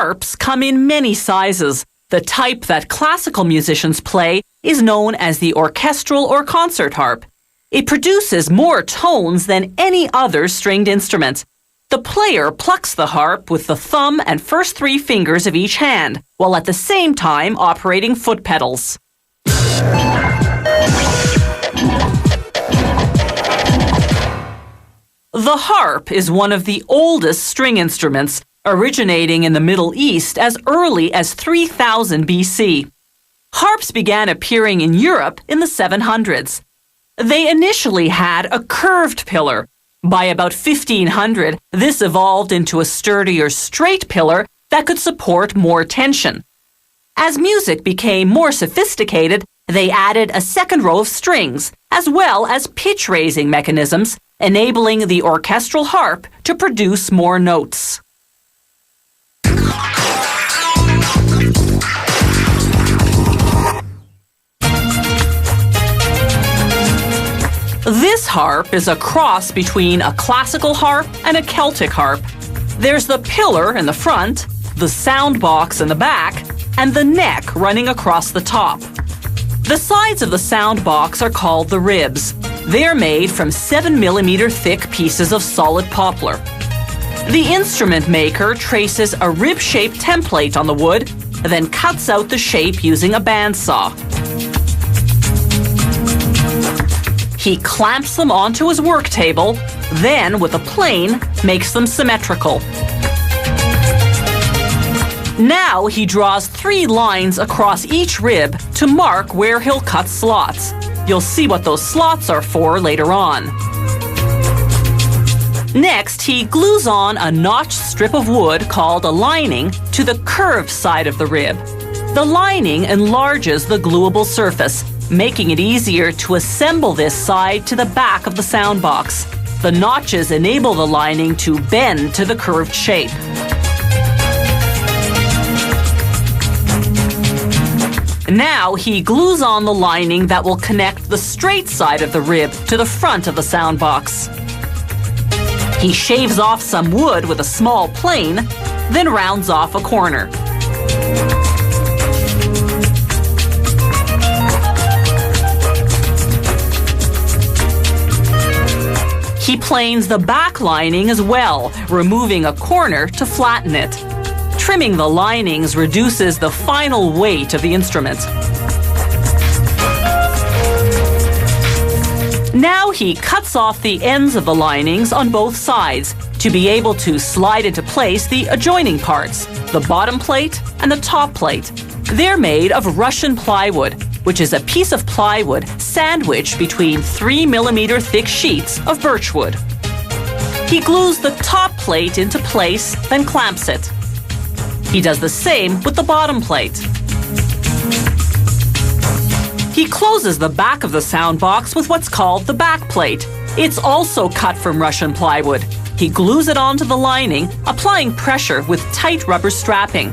Harps come in many sizes. The type that classical musicians play is known as the orchestral or concert harp. It produces more tones than any other stringed instrument. The player plucks the harp with the thumb and first 3 fingers of each hand, while at the same time operating foot pedals. The harp is one of the oldest string instruments, originating in the Middle East as early as 3000 BC. Harps began appearing in Europe in the 700s. They initially had a curved pillar. By about 1500, this evolved into a sturdier straight pillar that could support more tension. As music became more sophisticated, they added a second row of strings, as well as pitch-raising mechanisms, enabling the orchestral harp to produce more notes. This harp is a cross between a classical harp and a Celtic harp. There's the pillar in the front, the sound box in the back, and the neck running across the top. The sides of the sound box are called the ribs. They're made from 7mm thick pieces of solid poplar. The instrument maker traces a rib-shaped template on the wood, then cuts out the shape using a bandsaw. He clamps them onto his work table, then, with a plane, makes them symmetrical. Now he draws 3 lines across each rib to mark where he'll cut slots. You'll see what those slots are for later on. Next, he glues on a notched strip of wood called a lining to the curved side of the rib. The lining enlarges the gluable surface, making it easier to assemble this side to the back of the sound box. The notches enable the lining to bend to the curved shape. Now he glues on the lining that will connect the straight side of the rib to the front of the sound box. He shaves off some wood with a small plane, then rounds off a corner. He planes the back lining as well, removing a corner to flatten it. Trimming the linings reduces the final weight of the instrument. Now he cuts off the ends of the linings on both sides to be able to slide into place the adjoining parts, the bottom plate and the top plate. They're made of Russian plywood, which is a piece of plywood sandwiched between 3mm thick sheets of birch wood. He glues the top plate into place, then clamps it. He does the same with the bottom plate. He closes the back of the sound box with what's called the back plate. It's also cut from Russian plywood. He glues it onto the lining, applying pressure with tight rubber strapping.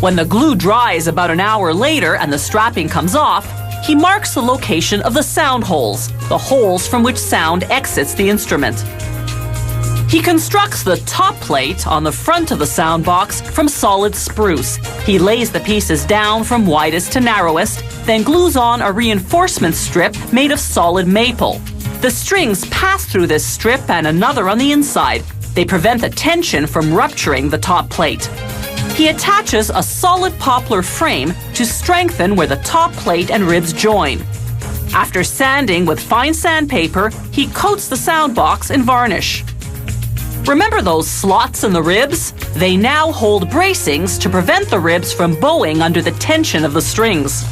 When the glue dries about an hour later and the strapping comes off, he marks the location of the sound holes, the holes from which sound exits the instrument. He constructs the top plate on the front of the sound box from solid spruce. He lays the pieces down from widest to narrowest, then glues on a reinforcement strip made of solid maple. The strings pass through this strip and another on the inside. They prevent the tension from rupturing the top plate. He attaches a solid poplar frame to strengthen where the top plate and ribs join. After sanding with fine sandpaper, he coats the sound box in varnish. Remember those slots in the ribs? They now hold bracings to prevent the ribs from bowing under the tension of the strings.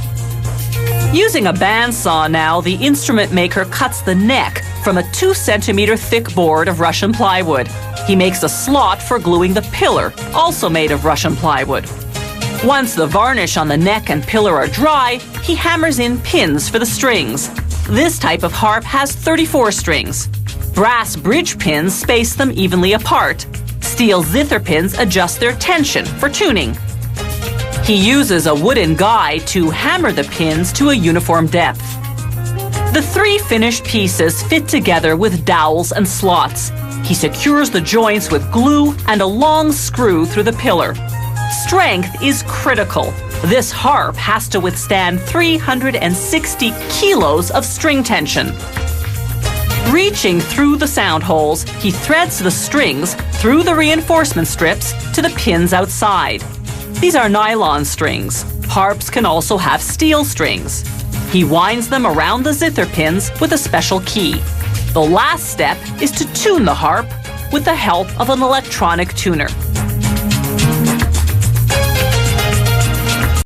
Using a bandsaw now, the instrument maker cuts the neck from a 2-centimeter thick board of Russian plywood. He makes a slot for gluing the pillar, also made of Russian plywood. Once the varnish on the neck and pillar are dry, he hammers in pins for the strings. This type of harp has 34 strings. Brass bridge pins space them evenly apart. Steel zither pins adjust their tension for tuning. He uses a wooden guide to hammer the pins to a uniform depth. The 3 finished pieces fit together with dowels and slots. He secures the joints with glue and a long screw through the pillar. Strength is critical. This harp has to withstand 360 kilos of string tension. Reaching through the sound holes, he threads the strings through the reinforcement strips to the pins outside. These are nylon strings. Harps can also have steel strings. He winds them around the zither pins with a special key. The last step is to tune the harp with the help of an electronic tuner.